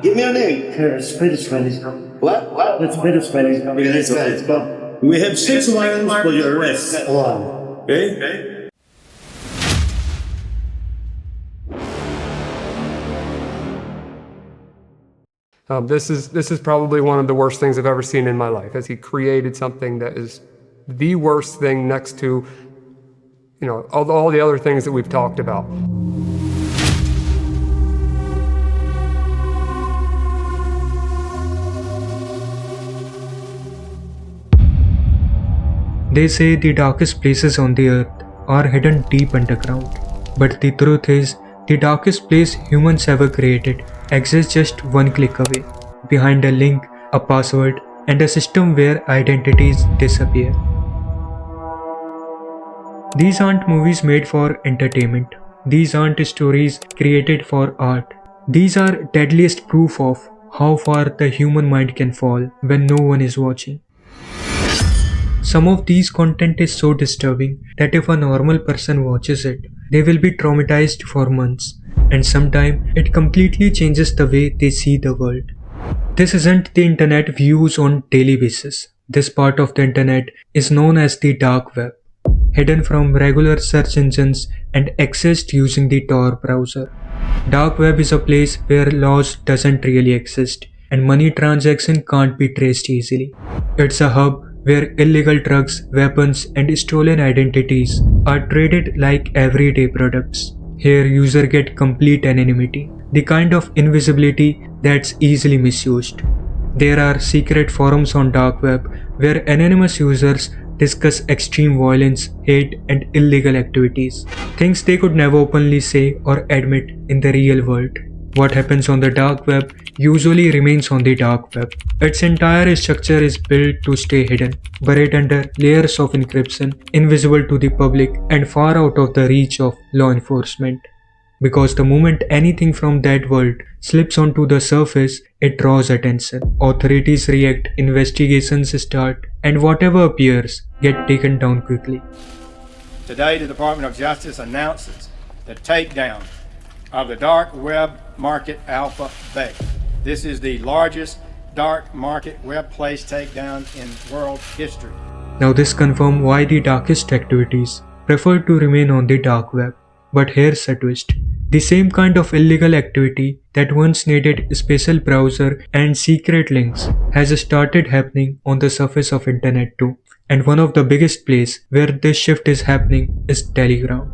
Give me a name. Let's play the Spanish Cup. What? Let's play the Spanish Cup. Okay, let's go. We have 6 warrants for your arrest. Wow. Okay? This is probably one of the worst things I've ever seen in my life, as he created something that is the worst thing next to, all the other things that we've talked about. They say the darkest places on the earth are hidden deep underground. But the truth is, the darkest place humans ever created exists just one click away, behind a link, a password, and a system where identities disappear. These aren't movies made for entertainment. These aren't stories created for art. These are deadliest proof of how far the human mind can fall when no one is watching. Some of these content is so disturbing that if a normal person watches it, they will be traumatized for months, and sometimes it completely changes the way they see the world. This isn't the internet we use on daily basis. This part of the internet is known as the dark web, hidden from regular search engines and accessed using the Tor browser. Dark web is a place where laws doesn't really exist and money transaction can't be traced easily. It's a hub where illegal drugs, weapons, and stolen identities are traded like everyday products. Here users get complete anonymity, the kind of invisibility that's easily misused. There are secret forums on dark web where anonymous users discuss extreme violence, hate, and illegal activities, things they could never openly say or admit in the real world. What happens on the dark web usually remains on the dark web. Its entire structure is built to stay hidden, buried under layers of encryption, invisible to the public, and far out of the reach of law enforcement. Because the moment anything from that world slips onto the surface, it draws attention. Authorities react, investigations start, and whatever appears get taken down quickly. Today, the Department of Justice announces the takedown of the dark web market Alpha Bay. This is the largest dark market web place takedown in world history. Now this confirms why the darkest activities prefer to remain on the dark web. But here's a twist. The same kind of illegal activity that once needed special browser and secret links has started happening on the surface of internet too. And one of the biggest places where this shift is happening is Telegram.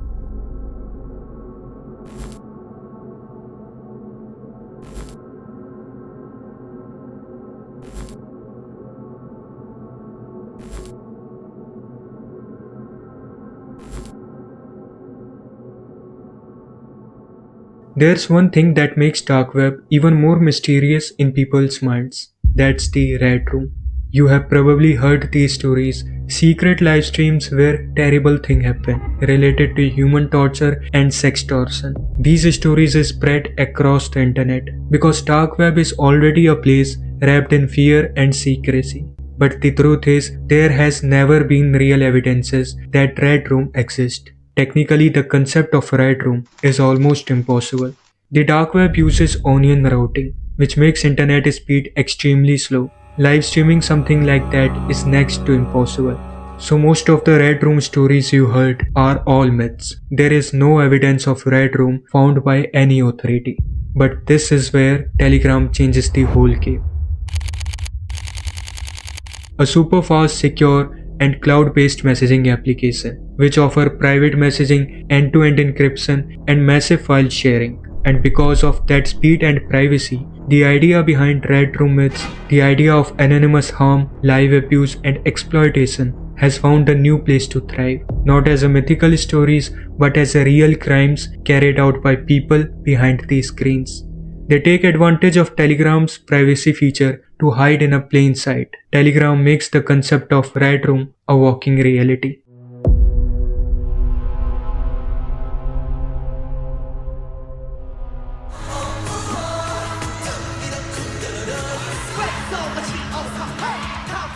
There's one thing that makes dark web even more mysterious in people's minds. That's the Red Room. You have probably heard these stories, secret live streams where terrible things happen related to human torture and sextortion. These stories is spread across the internet because dark web is already a place wrapped in fear and secrecy. But the truth is, there has never been real evidences that Red Room exists. Technically, the concept of Red Room is almost impossible. The dark web uses onion routing, which makes internet speed extremely slow. Live streaming something like that is next to impossible. So most of the Red Room stories you heard are all myths. There is no evidence of Red Room found by any authority. But this is where Telegram changes the whole game. A super fast, secure, and cloud-based messaging application, which offer private messaging, end-to-end encryption, and massive file sharing. And because of that speed and privacy, the idea behind Red Room myths, the idea of anonymous harm, live abuse, and exploitation has found a new place to thrive, not as a mythical stories, but as a real crimes carried out by people behind these screens. They take advantage of Telegram's privacy feature to hide in a plain sight. Telegram makes the concept of Red Room a walking reality.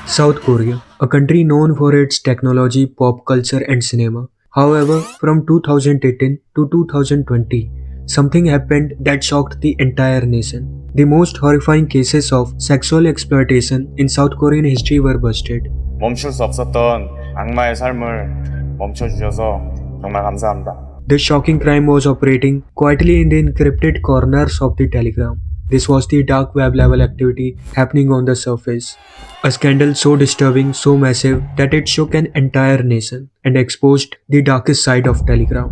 South Korea, a country known for its technology, pop culture, and cinema. However, from 2018 to 2020, something happened that shocked the entire nation. the most horrifying cases of sexual exploitation in South Korean history were busted. 멈출 수 없었던 악마의 삶을 멈춰주셔서 정말 감사합니다. The shocking crime was operating quietly in the encrypted corners of the Telegram. This was the dark web level activity happening on the surface. A scandal so disturbing, so massive that it shook an entire nation and exposed the darkest side of Telegram.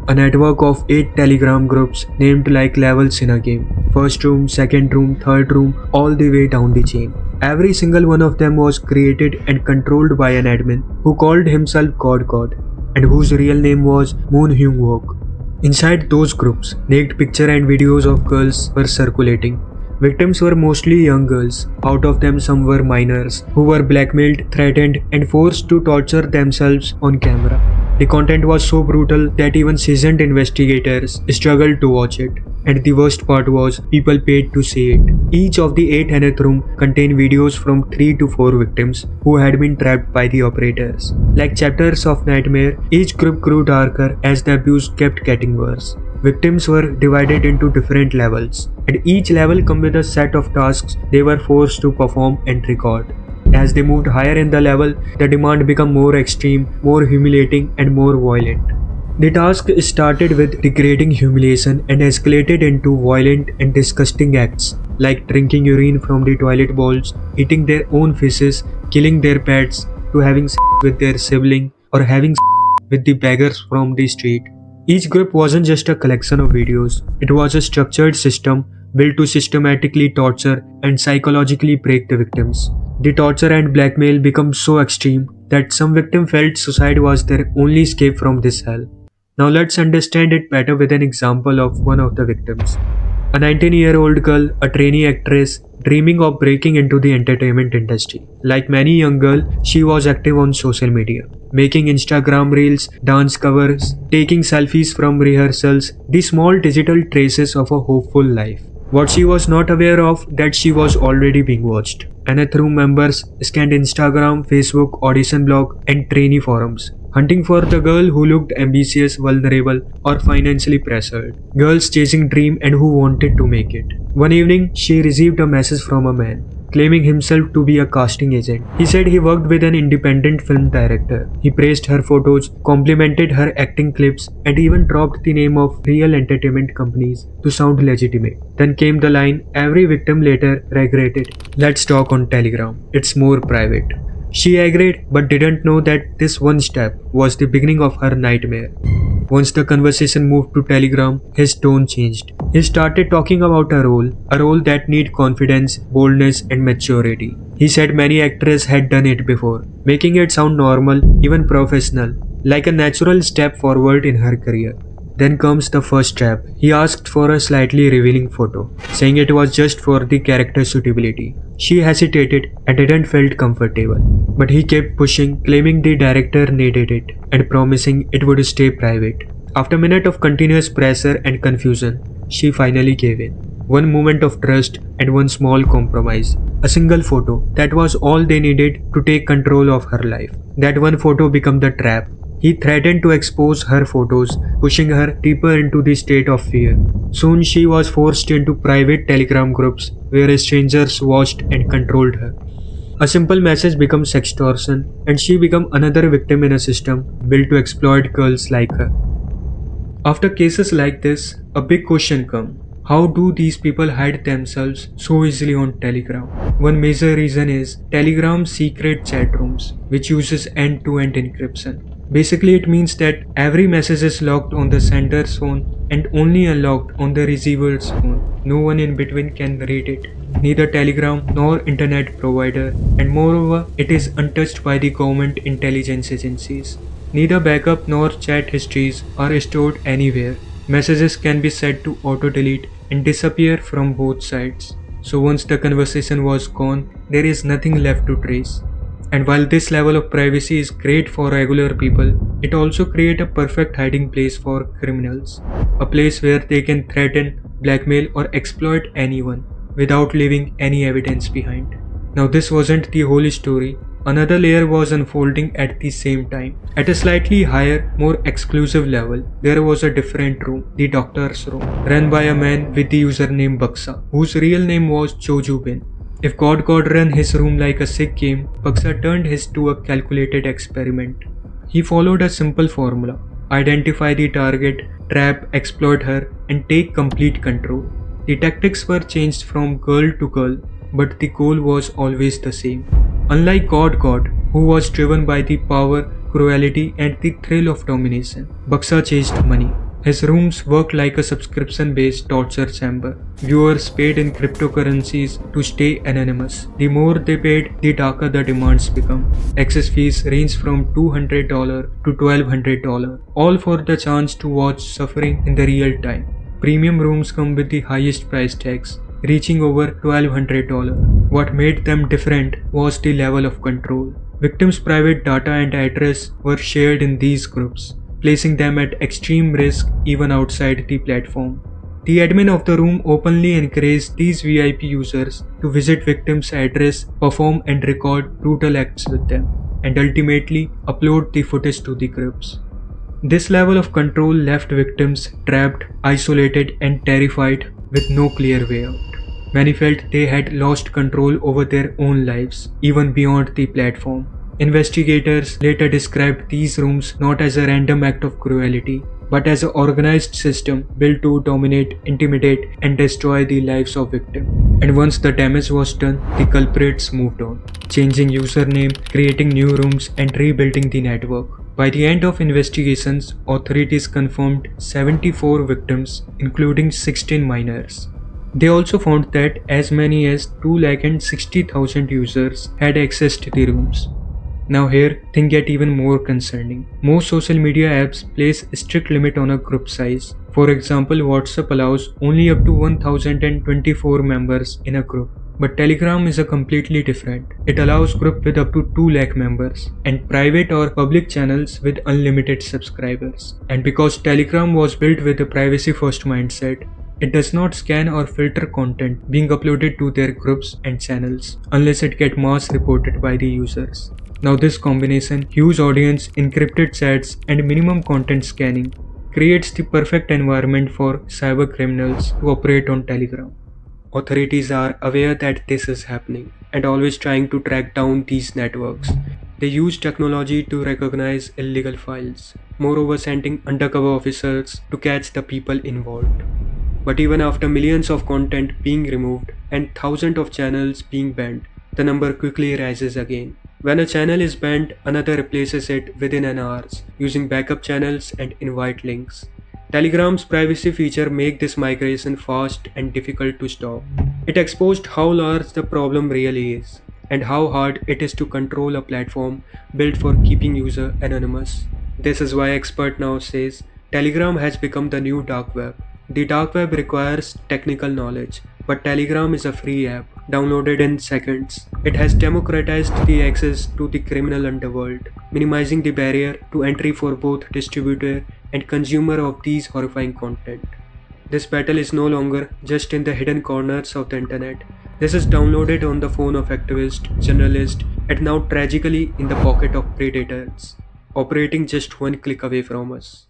A network of 8 Telegram groups named like levels in a game. First room, second room, third room, all the way down the chain. Every single one of them was created and controlled by an admin who called himself God and whose real name was Moon Hyung Wook. Inside those groups, naked pictures and videos of girls were circulating. Victims were mostly young girls. Out of them, some were minors who were blackmailed, threatened, and forced to torture themselves on camera. The content was so brutal that even seasoned investigators struggled to watch it. And the worst part was, people paid to see it. Each of the 8 Haneth room contained videos from 3 to 4 victims who had been trapped by the operators. Like chapters of nightmare, each group grew darker as the abuse kept getting worse. Victims were divided into different levels, and each level came with a set of tasks they were forced to perform and record. As they moved higher in the level, the demand became more extreme, more humiliating, and more violent. The task started with degrading humiliation and escalated into violent and disgusting acts like drinking urine from the toilet bowls, eating their own feces, killing their pets, to having sex with their sibling, or having sex with the beggars from the street. Each group wasn't just a collection of videos, it was a structured system built to systematically torture and psychologically break the victims. The torture and blackmail became so extreme that some victims felt suicide was their only escape from this hell. Now let's understand it better with an example of one of the victims. A 19-year-old girl, a trainee actress, dreaming of breaking into the entertainment industry. Like many young girls, she was active on social media, making Instagram reels, dance covers, taking selfies from rehearsals, the small digital traces of a hopeful life. What she was not aware of that she was already being watched. Haneth room members scanned Instagram, Facebook, audition blog, and trainee forums, hunting for the girl who looked ambitious, vulnerable, or financially pressured. Girls chasing dream and who wanted to make it. One evening, she received a message from a man, claiming himself to be a casting agent. He said he worked with an independent film director. He praised her photos, complimented her acting clips, and even dropped the name of real entertainment companies to sound legitimate. Then came the line every victim later regretted. Let's talk on Telegram. It's more private. She agreed but didn't know that this one step was the beginning of her nightmare. Once the conversation moved to Telegram, his tone changed. He started talking about a role that needed confidence, boldness, and maturity. He said many actors had done it before, making it sound normal, even professional, like a natural step forward in her career. Then comes the first trap. He asked for a slightly revealing photo, saying it was just for the character suitability. She hesitated and didn't feel comfortable, but he kept pushing, claiming the director needed it and promising it would stay private. After a minute of continuous pressure and confusion, she finally gave in. One moment of trust and one small compromise. A single photo. That was all they needed to take control of her life. That one photo became the trap. He threatened to expose her photos, pushing her deeper into the state of fear. Soon she was forced into private Telegram groups where strangers watched and controlled her. A simple message became sextortion, and she became another victim in a system built to exploit girls like her. After cases like this, a big question comes. How do these people hide themselves so easily on Telegram? One major reason is Telegram's secret chat rooms, which uses end-to-end encryption. Basically, it means that every message is locked on the sender's phone and only unlocked on the receiver's phone. No one in between can read it. Neither Telegram nor internet provider, and moreover, it is untouched by the government intelligence agencies. Neither backup nor chat histories are stored anywhere. Messages can be set to auto-delete and disappear from both sides. So once the conversation was gone, there is nothing left to trace. And while this level of privacy is great for regular people, it also creates a perfect hiding place for criminals. A place where they can threaten, blackmail, or exploit anyone without leaving any evidence behind. Now this wasn't the whole story. Another layer was unfolding at the same time. At a slightly higher, more exclusive level, there was a different room, the doctor's room, run by a man with the username Baksa, whose real name was Choju Bin. If God ran his room like a sick game, Baksa turned his to a calculated experiment. He followed a simple formula: identify the target, trap, exploit her, and take complete control. The tactics were changed from girl to girl, but the goal was always the same. Unlike God, who was driven by the power, cruelty, and the thrill of domination, Baksa chased money. His rooms worked like a subscription-based torture chamber. Viewers paid in cryptocurrencies to stay anonymous. The more they paid, the darker the demands become. Access fees range from $200 to $1,200, all for the chance to watch suffering in the real time. Premium rooms come with the highest price tags, reaching over $1,200. What made them different was the level of control. Victims' private data and address were shared in these groups, placing them at extreme risk even outside the platform. The admin of the room openly encouraged these VIP users to visit victims' address, perform and record brutal acts with them, and ultimately upload the footage to the groups. This level of control left victims trapped, isolated, and terrified with no clear way out. Many felt they had lost control over their own lives, even beyond the platform. Investigators later described these rooms not as a random act of cruelty, but as an organized system built to dominate, intimidate, and destroy the lives of victims. And once the damage was done, the culprits moved on, changing username, creating new rooms, and rebuilding the network. By the end of investigations, authorities confirmed 74 victims, including 16 minors. They also found that as many as 260,000 users had accessed the rooms. Now here, things get even more concerning. Most social media apps place a strict limit on a group size. For example, WhatsApp allows only up to 1024 members in a group. But Telegram is a completely different. It allows group with up to 2 lakh members and private or public channels with unlimited subscribers. And because Telegram was built with a privacy first mindset, it does not scan or filter content being uploaded to their groups and channels unless it gets mass reported by the users. Now this combination, huge audience, encrypted chats, and minimum content scanning creates the perfect environment for cyber criminals to operate on Telegram. Authorities are aware that this is happening and always trying to track down these networks. They use technology to recognize illegal files, moreover sending undercover officers to catch the people involved. But even after millions of content being removed and thousands of channels being banned, the number quickly rises again. When a channel is banned, another replaces it within an hour using backup channels and invite links. Telegram's privacy feature make this migration fast and difficult to stop. It exposed how large the problem really is and how hard it is to control a platform built for keeping user anonymous. This is why expert now says Telegram has become the new dark web. The dark web requires technical knowledge, but Telegram is a free app, downloaded in seconds. It has democratized the access to the criminal underworld, minimizing the barrier to entry for both distributor and consumer of these horrifying content. This battle is no longer just in the hidden corners of the internet. This is downloaded on the phone of activists, journalists, and now tragically in the pocket of predators, operating just one click away from us.